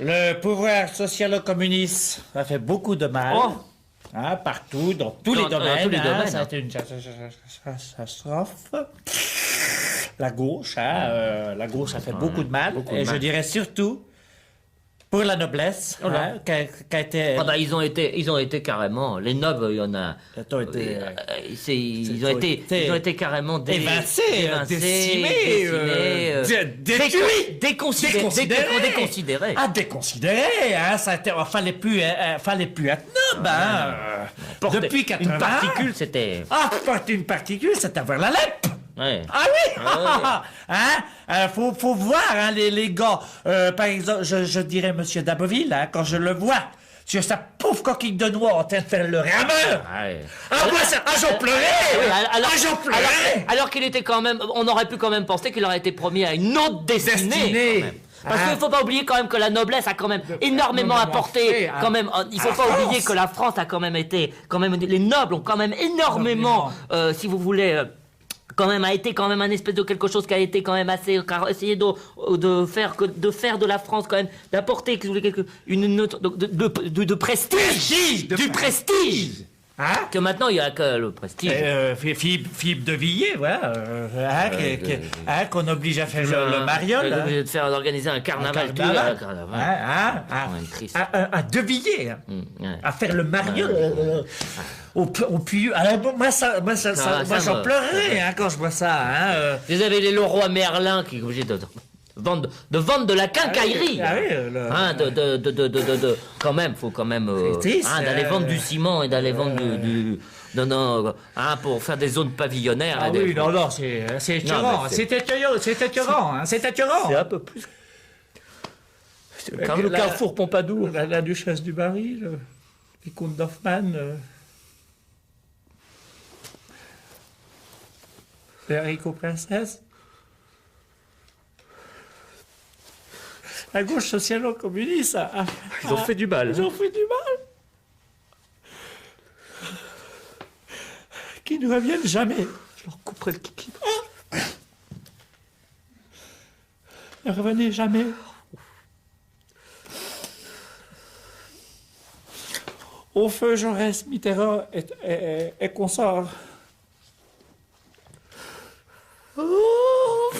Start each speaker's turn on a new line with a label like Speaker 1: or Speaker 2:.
Speaker 1: Le pouvoir socialo-communiste a fait beaucoup de mal.
Speaker 2: Oh.
Speaker 1: Hein, partout, dans tous les domaines.
Speaker 2: tous les domaines,
Speaker 1: Ça a été une catastrophe. La gauche a fait beaucoup de mal.
Speaker 2: beaucoup de
Speaker 1: Et
Speaker 2: mal.
Speaker 1: je dirais surtout pour la noblesse,
Speaker 2: Oh là.
Speaker 1: hein, qui a été...
Speaker 2: Ah bah, ils ont été carrément, les nobles, il y en a.
Speaker 1: Ils ont été,
Speaker 2: Ils ont été carrément
Speaker 1: évincés, détruits,
Speaker 2: déconsidérés.
Speaker 1: Ah, déconsidérés, hein, ça a été, fallait plus être noble, hein. Depuis 80
Speaker 2: Une particule, c'était.
Speaker 1: Ah, une particule, c'est avoir la lèpre.
Speaker 2: Ouais.
Speaker 1: Ah oui!
Speaker 2: Ah
Speaker 1: Hein? Faut voir, hein, les gars. Par exemple, je dirais Monsieur Daboville, hein, quand je le vois, sur sa pauvre coquille de noix en train de faire le rameur.
Speaker 2: Ouais.
Speaker 1: J'en pleurais! J'en pleurais!
Speaker 2: Alors qu'il était quand même, on aurait pu quand même penser qu'il aurait été promis à une autre destinée.
Speaker 1: Destinée.
Speaker 2: Quand même. Parce
Speaker 1: Hein?
Speaker 2: qu'il faut pas oublier quand même que la noblesse a quand même énormément apporté. Quand même, il faut
Speaker 1: à la
Speaker 2: pas oublier
Speaker 1: France.
Speaker 2: que la France a quand même été, les nobles ont quand même énormément, si vous voulez. Quand même a été quand même un espèce de quelque chose qui a été quand même assez essayer de faire de la France quand même d'apporter si vous voulez une note de prestige, du prestige.
Speaker 1: Hein?
Speaker 2: Que maintenant il y a que le prestige.
Speaker 1: Philippe de Villiers, voilà, qu'on oblige à faire le mariole. Hein?
Speaker 2: De faire d'organiser un carnaval. Triste.
Speaker 1: À De Villiers, hein?
Speaker 2: Ouais.
Speaker 1: À faire le mariole. Au puits. Alors bon, moi j'en pleurerais, hein, quand je vois ça. Hein,
Speaker 2: Vous avez les Leroy Merlin qui est obligé de vendre de la quincaillerie. Quand même, faut quand même d'aller vendre du ciment et d'aller vendre du pour faire des zones pavillonnaires.
Speaker 1: Ah oui, non, c'est écœurant. C'est écœurant. C'est
Speaker 2: un peu plus. Le Carrefour Pompadour.
Speaker 1: La duchesse du Barry, les comtes d'Hoffmann. Enrico Princesse. La gauche socialo-communiste
Speaker 2: Ils ont fait du mal.
Speaker 1: Ils ont fait du mal. Qui ne reviennent jamais.
Speaker 2: Je leur couperai le kiki.
Speaker 1: Ne revenez jamais. Au feu Jaurès, Mitterrand et consort. Oh